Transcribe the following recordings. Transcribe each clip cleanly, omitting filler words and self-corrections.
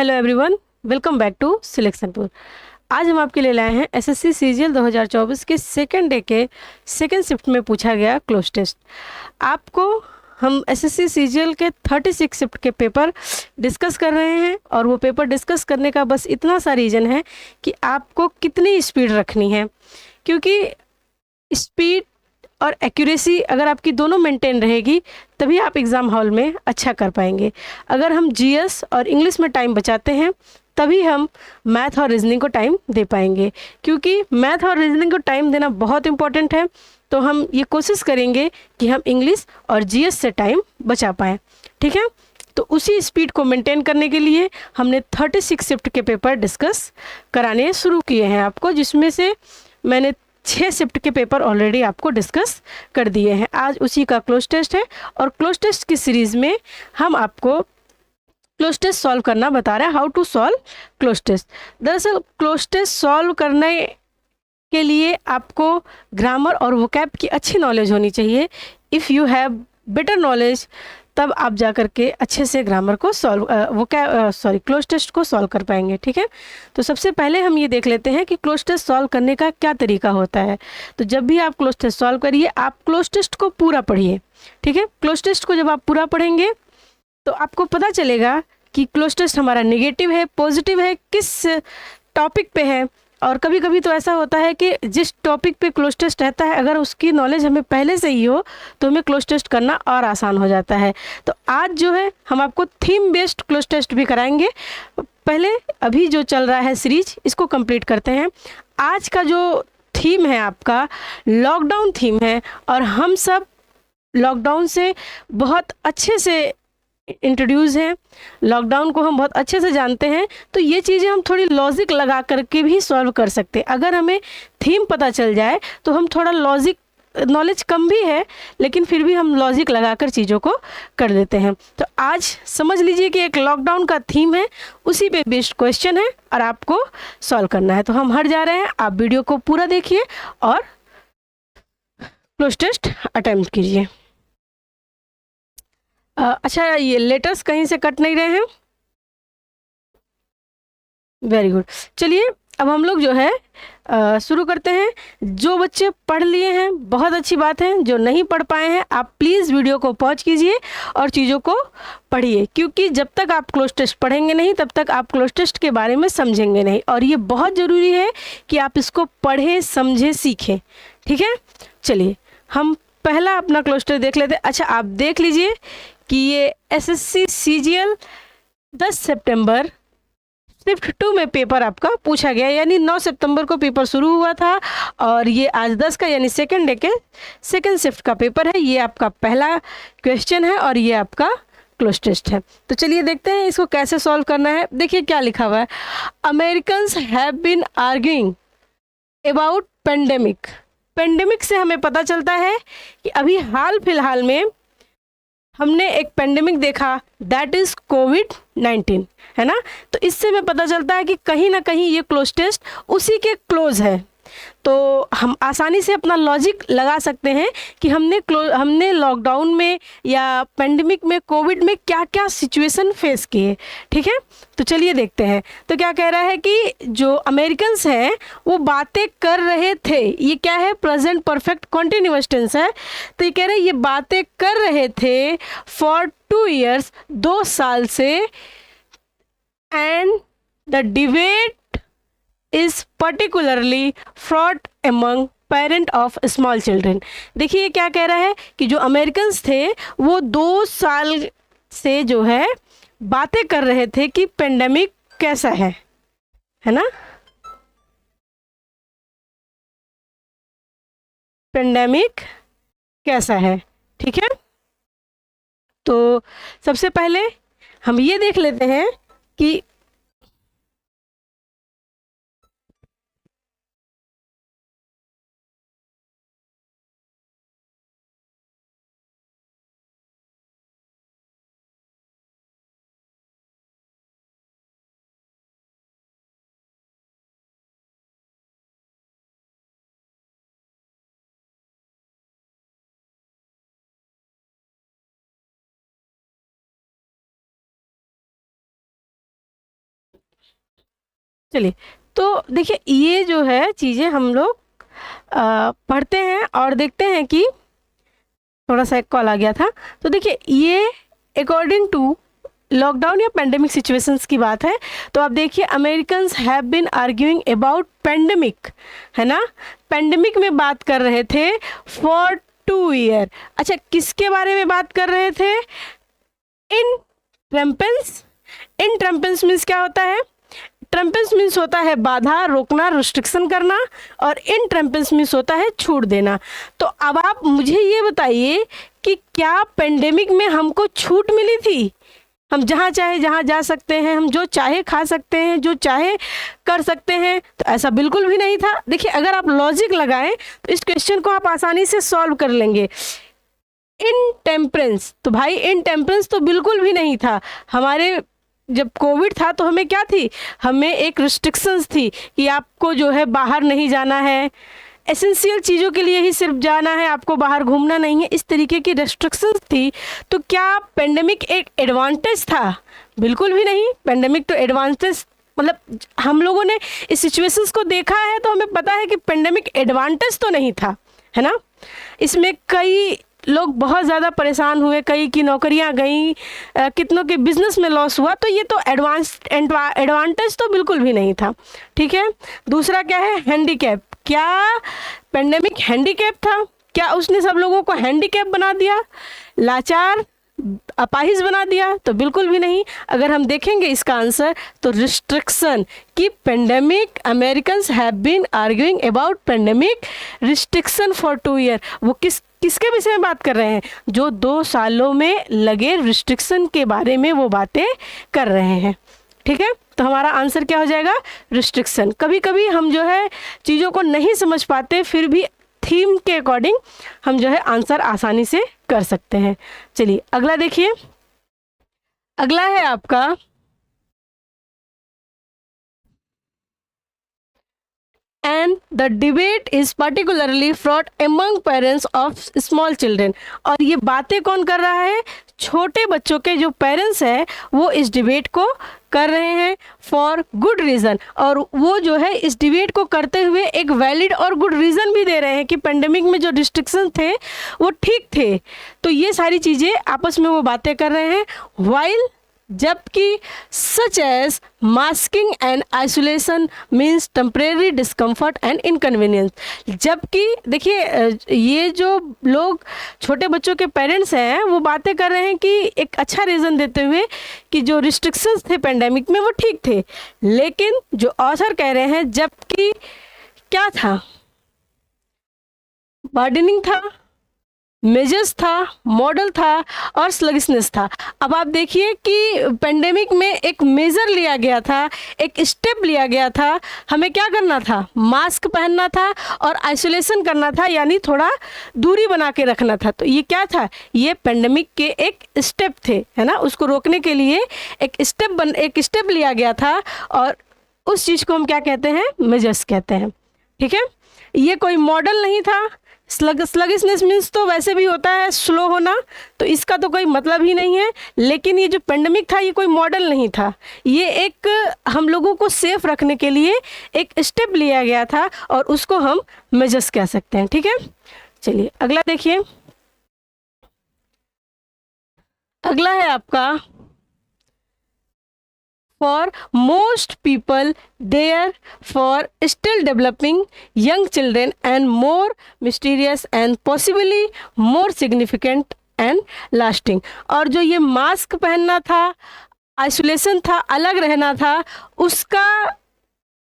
Hello everyone, welcome back to Selectionpur. आज हम आपके लिए लाए हैं एसएससी सीजीएल 2024 के सेकंड डे के सेकंड शिफ्ट में पूछा गया क्लोज टेस्ट। आपको हम एसएससी सीजीएल के 36 शिफ्ट के पेपर डिस्कस कर रहे हैं और वो पेपर डिस्कस करने का बस इतना सा रीज़न है कि आपको कितनी स्पीड रखनी है, क्योंकि स्पीड और एक्यूरेसी अगर आपकी दोनों मेंटेन रहेगी तभी आप एग्ज़ाम हॉल में अच्छा कर पाएंगे। अगर हम जीएस और इंग्लिश में टाइम बचाते हैं तभी हम मैथ और रीजनिंग को टाइम दे पाएंगे, क्योंकि मैथ और रीजनिंग को टाइम देना बहुत इंपॉर्टेंट है। तो हम ये कोशिश करेंगे कि हम इंग्लिश और जीएस से टाइम बचा पाएँ, ठीक है। तो उसी स्पीड को मेंटेन करने के लिए हमने 36 शिफ्ट के पेपर डिस्कस कराने शुरू किए हैं आपको, जिसमें से मैंने 6 शिफ्ट के पेपर ऑलरेडी आपको डिस्कस कर दिए हैं। आज उसी का क्लोज टेस्ट है और क्लोज टेस्ट की सीरीज़ में हम आपको क्लोज टेस्ट सॉल्व करना बता रहे हैं, how to solve cloze test. दरअसल क्लोज टेस्ट सॉल्व करने के लिए आपको ग्रामर और वोकैब की अच्छी नॉलेज होनी चाहिए। If you have better knowledge तब आप जा कर के अच्छे से ग्रामर को क्लोज टेस्ट को सॉल्व कर पाएंगे, ठीक है। तो सबसे पहले हम ये देख लेते हैं कि क्लोज टेस्ट सॉल्व करने का क्या तरीका होता है। तो जब भी आप क्लोज टेस्ट सॉल्व करिए, आप क्लोज टेस्ट को पूरा पढ़िए, ठीक है। क्लोज टेस्ट को जब आप पूरा पढ़ेंगे तो आपको पता चलेगा कि क्लोज टेस्ट हमारा नेगेटिव है, पॉजिटिव है, किस टॉपिक पे है। और कभी कभी तो ऐसा होता है कि जिस टॉपिक पे क्लोज टेस्ट रहता है, अगर उसकी नॉलेज हमें पहले से ही हो तो हमें क्लोज टेस्ट करना और आसान हो जाता है। तो आज जो है हम आपको थीम बेस्ड क्लोज टेस्ट भी कराएंगे। पहले अभी जो चल रहा है सीरीज, इसको कंप्लीट करते हैं। आज का जो थीम है आपका लॉकडाउन थीम है, और हम सब लॉकडाउन से बहुत अच्छे से इंट्रोड्यूस हैं, लॉकडाउन को हम बहुत अच्छे से जानते हैं। तो ये चीज़ें हम थोड़ी लॉजिक लगा करके भी सॉल्व कर सकते हैं। अगर हमें थीम पता चल जाए तो हम थोड़ा लॉजिक, नॉलेज कम भी है लेकिन फिर भी हम लॉजिक लगाकर चीज़ों को कर देते हैं। तो आज समझ लीजिए कि एक लॉकडाउन का थीम है, उसी पे बेस्ड क्वेश्चन है और आपको सॉल्व करना है। तो हम हट जा रहे हैं, आप वीडियो को पूरा देखिए और क्लोज टेस्ट अटेम्प्ट कीजिए। अच्छा, ये लेटर्स कहीं से कट नहीं रहे हैं? Very good. चलिए अब हम लोग जो है शुरू करते हैं। जो बच्चे पढ़ लिए हैं बहुत अच्छी बात है, जो नहीं पढ़ पाए हैं आप प्लीज़ वीडियो को पॉज कीजिए और चीज़ों को पढ़िए, क्योंकि जब तक आप क्लोज टेस्ट पढ़ेंगे नहीं तब तक आप क्लोज टेस्ट के बारे में समझेंगे नहीं। और ये बहुत ज़रूरी है कि आप इसको पढ़ें, समझें, सीखें, ठीक है। चलिए हम पहला अपना क्लोज टेस्ट देख लेते हैं। अच्छा, आप देख लीजिए कि ये एसएससी सीजीएल 10 सितंबर शिफ्ट 2 में पेपर आपका पूछा गया, यानी 9 सितंबर को पेपर शुरू हुआ था और ये आज 10 का यानी सेकंड डे के सेकंड शिफ्ट का पेपर है। ये आपका पहला क्वेश्चन है और ये आपका क्लोज टेस्ट है। तो चलिए देखते हैं इसको कैसे सॉल्व करना है। देखिए क्या लिखा हुआ है, Americans have been arguing about pandemic. Pandemic से हमें पता चलता है कि अभी हाल फिलहाल में हमने एक पेंडेमिक देखा, दैट इज़ कोविड-19, है ना। तो इससे हमें पता चलता है कि कहीं ना कहीं ये क्लोज टेस्ट उसी के क्लोज है। तो हम आसानी से अपना लॉजिक लगा सकते हैं कि हमने लॉकडाउन में या पेंडेमिक में, कोविड में क्या क्या सिचुएशन फेस किए, ठीक है। तो चलिए देखते हैं। तो क्या कह रहा है कि जो अमेरिकन्स हैं वो बातें कर रहे थे, ये क्या है, प्रेजेंट परफेक्ट कॉन्टिन्यूअस टेंस है। तो ये कह रहे हैं ये बातें कर रहे थे फॉर 2 years, 2 साल से, and the debate is particularly fraught among parent of small children. देखिए क्या कह रहा है कि जो अमेरिकन्स थे वो 2 साल से जो है बातें कर रहे थे कि पेंडेमिक कैसा है ना, पेंडेमिक कैसा है, ठीक है। तो सबसे पहले हम ये देख लेते हैं कि चलिए, तो देखिए ये जो है चीज़ें हम लोग पढ़ते हैं और देखते हैं कि थोड़ा सा एक कॉल आ गया था। तो देखिए ये अकॉर्डिंग टू लॉकडाउन या पेंडेमिक सिचुएशंस की बात है। तो आप देखिए Americans have been arguing about pandemic, है ना, पेंडेमिक में बात कर रहे थे फॉर 2 ईयर। अच्छा, किसके बारे में बात कर रहे थे? इन ट्रम्पेंस। इन ट्रम्पेंस मीन्स क्या होता है? ट्रम्पेंस मीन्स होता है बाधा, रोकना, रिस्ट्रिक्शन करना, और इन ट्रम्पेंस मीन्स होता है छूट देना। तो अब आप मुझे ये बताइए कि क्या पेंडेमिक में हमको छूट मिली थी? हम जहाँ चाहे जहाँ जा सकते हैं, हम जो चाहे खा सकते हैं, जो चाहे कर सकते हैं? तो ऐसा बिल्कुल भी नहीं था। देखिए अगर आप लॉजिक लगाएं तो इस क्वेश्चन को आप आसानी से सॉल्व कर लेंगे। इनटेम्परेंस, तो भाई इनटेम्परेंस तो बिल्कुल भी नहीं था। हमारे जब कोविड था तो हमें क्या थी? हमें एक रिस्ट्रिक्शंस थी कि आपको जो है बाहर नहीं जाना है, एसेंशियल चीज़ों के लिए ही सिर्फ जाना है, आपको बाहर घूमना नहीं है, इस तरीके की रेस्ट्रिक्शंस थी। तो क्या पेंडेमिक एक एडवांटेज था? बिल्कुल भी नहीं। पेंडेमिक तो एडवांटेज, मतलब हम लोगों ने इस सिचुएशंस को देखा है तो हमें पता है कि पेंडेमिक एडवांटेज तो नहीं था, है ना। इसमें कई लोग बहुत ज़्यादा परेशान हुए, कई की नौकरियां गई, कितनों के बिजनेस में लॉस हुआ। तो ये तो एडवांटेज तो बिल्कुल भी नहीं था, ठीक है। दूसरा क्या है? हैंडीकैप। क्या पेंडेमिक हैंडीकैप था? क्या उसने सब लोगों को हैंडीकैप बना दिया, लाचार, अपाहिज बना दिया? तो बिल्कुल भी नहीं। अगर हम देखेंगे इसका आंसर तो रिस्ट्रिक्शन की pandemic, Americans have been arguing about pandemic restriction for 2 year. वो किसके विषय में बात कर रहे हैं? जो 2 सालों में लगे रिस्ट्रिक्शन के बारे में वो बातें कर रहे हैं, ठीक है। तो हमारा आंसर क्या हो जाएगा? रिस्ट्रिक्शन। कभी कभी हम जो है चीज़ों को नहीं समझ पाते, फिर भी थीम के अकॉर्डिंग हम जो है आंसर आसानी से कर सकते हैं। चलिए अगला देखिए। अगला है आपका and the debate is particularly fraught among parents of small children। और ये बातें कौन कर रहा है? छोटे बच्चों के जो पेरेंट्स हैं वो इस डिबेट को कर रहे हैं फॉर गुड रीज़न। और वो जो है इस डिबेट को करते हुए एक वैलिड और गुड रीज़न भी दे रहे हैं कि पेंडेमिक में जो रिस्ट्रिक्शन थे वो ठीक थे। तो ये सारी चीज़ें आपस में वो बातें कर रहे हैं। वाइल, जबकि such as masking and isolation means temporary discomfort and inconvenience. जबकि देखिए ये जो लोग छोटे बच्चों के पेरेंट्स हैं वो बातें कर रहे हैं कि एक अच्छा रीज़न देते हुए कि जो रिस्ट्रिक्शंस थे पेंडेमिक में वो ठीक थे, लेकिन जो ऑथर कह रहे हैं जबकि क्या था? बर्डनिंग था, मेजर्स था, मॉडल था और स्लगिशनेस था। अब आप देखिए कि पेंडेमिक में एक मेजर लिया गया था, एक स्टेप लिया गया था। हमें क्या करना था? मास्क पहनना था और आइसोलेशन करना था, यानी थोड़ा दूरी बना के रखना था। तो ये क्या था? ये पेंडेमिक के एक स्टेप थे, है ना। उसको रोकने के लिए एक स्टेप लिया गया था और उस चीज़ को हम क्या कहते हैं? मेजर्स कहते हैं, ठीक है। ये कोई मॉडल नहीं था। स्लगिशनेस मीन्स तो वैसे भी होता है स्लो होना, तो इसका तो कोई मतलब ही नहीं है। लेकिन ये जो पेंडेमिक था ये कोई मॉडल नहीं था, ये एक हम लोगों को सेफ रखने के लिए एक स्टेप लिया गया था और उसको हम मेजर्स कह सकते हैं, ठीक है। चलिए अगला देखिए। अगला है आपका for most people therefore still developing young children and more mysterious and possibly more significant and lasting। और जो ये मास्क पहनना था, आइसोलेशन था, अलग रहना था, उसका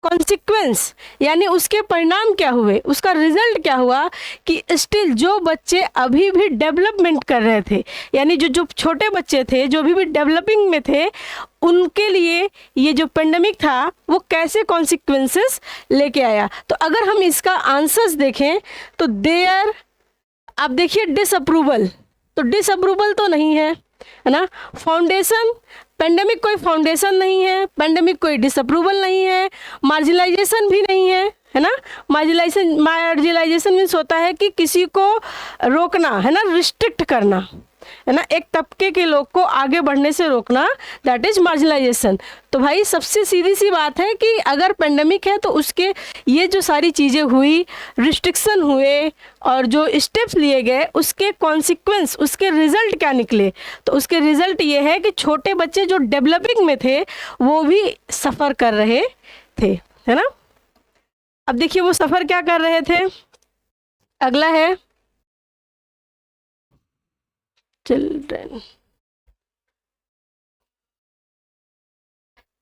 कॉन्सिक्वेंस यानी उसके परिणाम क्या हुए, उसका रिजल्ट क्या हुआ कि स्टिल जो बच्चे अभी भी डेवलपमेंट कर रहे थे, यानी जो छोटे बच्चे थे जो अभी भी डेवलपिंग में थे, उनके लिए ये जो पेंडेमिक था वो कैसे कॉन्सिक्वेंसेस लेके आया। तो अगर हम इसका आंसर्स देखें तो देयर, आप देखिए डिसअप्रूवल, तो डिसअप्रूवल तो नहीं है, है ना। फाउंडेशन, पेंडेमिक कोई फाउंडेशन नहीं है, पेंडेमिक कोई डिसअप्रूवल नहीं है, मार्जिनलाइजेशन भी नहीं है ना। मार्जिनलाइजेशन मीन्स होता है कि किसी को रोकना, है ना, रिस्ट्रिक्ट करना, है ना, एक तबके के लोग को आगे बढ़ने से रोकना, दैट इज मार्जिनलाइजेशन। तो भाई सबसे सीधी सी बात है कि अगर पेंडेमिक है तो उसके ये जो सारी चीज़ें हुई, रिस्ट्रिक्शन हुए और जो स्टेप्स लिए गए, उसके कॉन्सिक्वेंस, उसके रिजल्ट क्या निकले? तो उसके रिजल्ट ये है कि छोटे बच्चे जो डेवलपिंग में थे वो भी सफ़र कर रहे थे, है ना। अब देखिए वो सफ़र क्या कर रहे थे। अगला है children.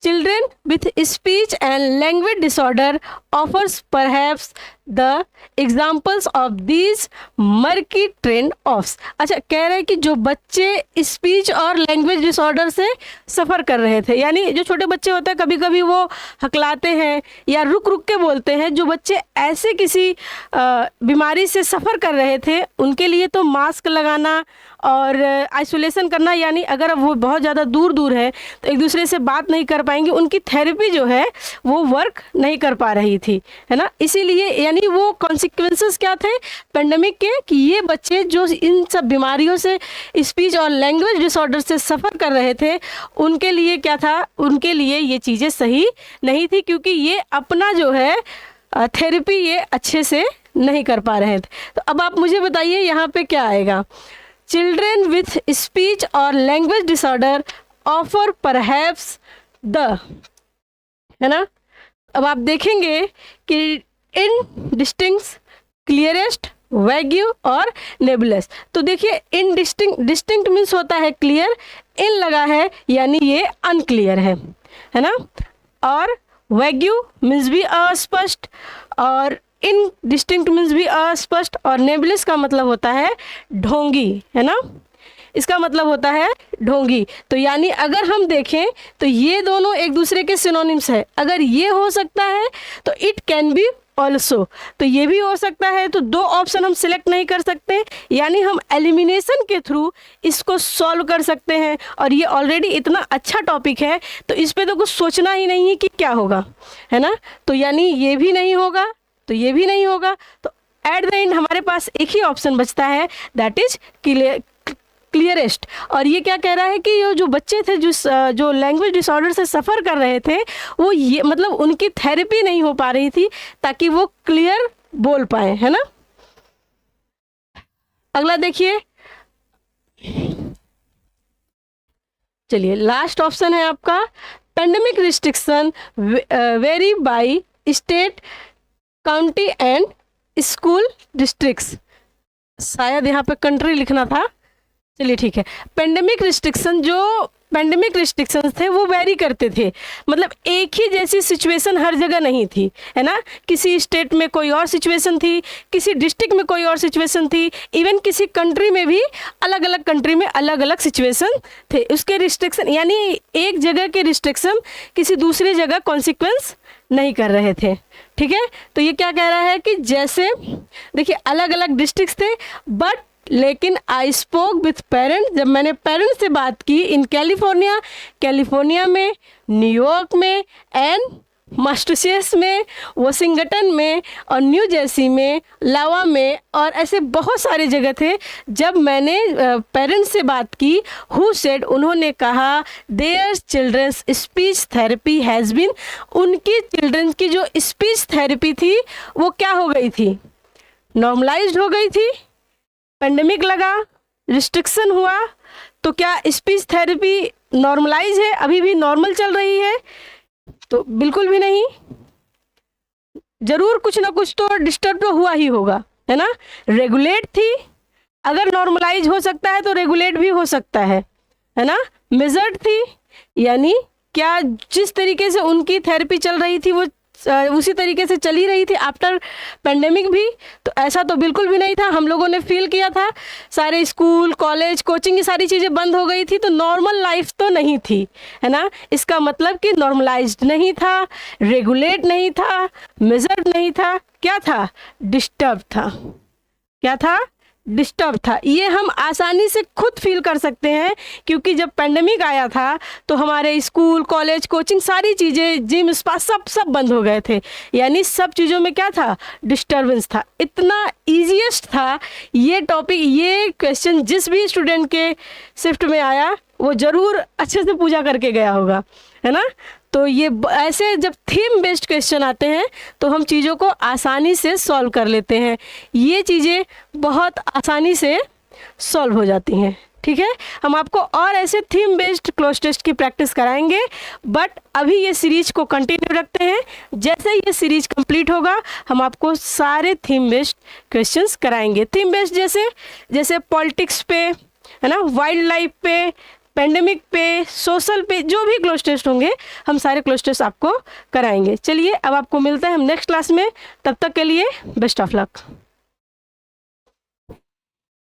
Children with speech and language disorder offers perhaps the examples of these murky trend offs। अच्छा, कह रहे हैं कि जो बच्चे स्पीच और लैंग्वेज डिसऑर्डर से सफ़र कर रहे थे, यानी जो छोटे बच्चे होते हैं कभी कभी वो हकलाते हैं या रुक रुक के बोलते हैं, जो बच्चे ऐसे किसी बीमारी से सफ़र कर रहे थे उनके लिए तो मास्क लगाना और आइसोलेशन करना, यानी अगर वो बहुत ज़्यादा दूर दूर है तो एक दूसरे से बात नहीं कर पाएंगे, उनकी थेरेपी जो है वो वर्क नहीं कर पा रही थी, है ना। इसीलिए यानी वो कॉन्सिक्वेंसेस क्या थे पेंडेमिक के, कि ये बच्चे जो इन सब बीमारियों से, स्पीच और लैंग्वेज डिसऑर्डर से सफ़र कर रहे थे, उनके लिए क्या था, उनके लिए ये चीज़ें सही नहीं थी, क्योंकि ये अपना जो है थेरेपी ये अच्छे से नहीं कर पा रहे थे। तो अब आप मुझे बताइए यहाँ पे क्या आएगा। चिल्ड्रेन विथ स्पीच और language disorder offer perhaps the, है ना। अब आप देखेंगे कि इन डिस्टिंक्ट, क्लियरेस्ट, वैग्यू और नेबुलस। तो देखिए इन डिस्टिंक्ट मीन्स होता है क्लियर, इन लगा है यानी ये अनक्लियर है ना। और वैग्यू मीन्स भी अस्पष्ट, और इन डिस्टिंक्ट मीन्स भी अस्पष्ट, और नेबुलस का मतलब होता है ढोंगी, है ना। इसका मतलब होता है ढोंगी। तो यानी अगर हम देखें तो ये दोनों एक दूसरे के सिनोनिम्स है। अगर ये हो सकता है तो इट कैन बी ऑल्सो, तो ये भी हो सकता है। तो दो ऑप्शन हम सिलेक्ट नहीं कर सकते, यानी हम एलिमिनेशन के थ्रू इसको सॉल्व कर सकते हैं। और ये ऑलरेडी इतना अच्छा टॉपिक है तो इस पे तो कुछ सोचना ही नहीं है कि क्या होगा, है ना। तो यानी ये भी नहीं होगा तो ये भी नहीं होगा, तो एट द एंड हमारे पास एक ही ऑप्शन बचता है, दैट इज क्लियरेस्ट। और ये क्या कह रहा है कि ये जो बच्चे थे जो लैंग्वेज डिसऑर्डर से सफ़र कर रहे थे, वो ये मतलब उनकी थेरेपी नहीं हो पा रही थी ताकि वो क्लियर बोल पाए, है ना। अगला देखिए, चलिए लास्ट ऑप्शन है आपका, pandemic restriction very by state, county and school districts. शायद यहाँ पे कंट्री लिखना था, चलिए ठीक है। पेंडेमिक रिस्ट्रिक्शंस थे वो वेरी करते थे, मतलब एक ही जैसी सिचुएशन हर जगह नहीं थी, है ना। किसी स्टेट में कोई और सिचुएशन थी, किसी डिस्ट्रिक्ट में कोई और सिचुएशन थी, इवन किसी कंट्री में भी अलग अलग कंट्री में अलग अलग सिचुएशन थे। उसके रिस्ट्रिक्शन यानी एक जगह के रिस्ट्रिक्शन किसी दूसरी जगह कॉन्सिक्वेंस नहीं कर रहे थे, ठीक है। तो ये क्या कह रहा है कि जैसे देखिए अलग अलग डिस्ट्रिक्ट्स थे, बट लेकिन आई स्पोक विथ पेरेंट्स, जब मैंने पेरेंट्स से बात की इन कैलिफोर्निया में, न्यूयॉर्क में एंड मैसाचुसेट्स में, वाशिंगटन में और न्यू जर्सी में, लावा में, और ऐसे बहुत सारे जगह थे। जब मैंने पेरेंट्स से बात की, हु सेड, उन्होंने कहा their children's speech therapy has been, उनकी चिल्ड्रन की जो स्पीच थेरेपी थी वो क्या हो गई थी, नॉर्मलाइज्ड हो गई थी। पेंडेमिक लगा, रिस्ट्रिक्शन हुआ, तो क्या स्पीच थेरेपी नॉर्मलाइज है, अभी भी नॉर्मल चल रही है? तो बिल्कुल भी नहीं, जरूर कुछ ना कुछ तो डिस्टर्ब तो हुआ ही होगा, है ना। रेगुलेट थी, अगर नॉर्मलाइज हो सकता है तो रेगुलेट भी हो सकता है ना। मेजर्ड थी, यानी क्या जिस तरीके से उनकी थेरेपी चल रही थी वो उसी तरीके से चली रही थी आफ्टर पेंडेमिक भी? तो ऐसा तो बिल्कुल भी नहीं था। हम लोगों ने फील किया था, सारे स्कूल, कॉलेज, कोचिंग, ये सारी चीज़ें बंद हो गई थी, तो नॉर्मल लाइफ तो नहीं थी, है ना। इसका मतलब कि नॉर्मलाइज्ड नहीं था, रेगुलेट नहीं था, मेजर्ड नहीं था, क्या था, डिस्टर्ब था। क्या था, डिस्टर्ब था। ये हम आसानी से खुद फील कर सकते हैं, क्योंकि जब पेंडेमिक आया था तो हमारे स्कूल, कॉलेज, कोचिंग, सारी चीज़ें, जिम, स्पा, सब बंद हो गए थे। यानी सब चीज़ों में क्या था? डिस्टर्बेंस था। इतना ईजीएस्ट था ये टॉपिक। ये क्वेश्चन जिस भी स्टूडेंट के शिफ्ट में आया वो ज़रूर अच्छे से पूजा करके गया होगा, है ना। तो ये ऐसे जब थीम बेस्ड क्वेश्चन आते हैं तो हम चीज़ों को आसानी से सॉल्व कर लेते हैं। ये चीज़ें बहुत आसानी से सॉल्व हो जाती हैं। ठीक है, हम आपको और ऐसे थीम बेस्ड क्लोज टेस्ट की प्रैक्टिस कराएंगे, बट अभी ये सीरीज को कंटिन्यू रखते हैं। जैसे ये सीरीज कंप्लीट होगा हम आपको सारे थीम बेस्ड क्वेश्चंस कराएंगे। थीम बेस्ड जैसे पॉलिटिक्स पे, है ना, वाइल्ड लाइफ पे, पेंडेमिक पे, सोशल पे, जो भी क्लोज टेस्ट होंगे हम सारे क्लोज टेस्ट आपको कराएंगे। चलिए अब आपको मिलते हैं हम नेक्स्ट क्लास में। तब तक के लिए बेस्ट ऑफ लक।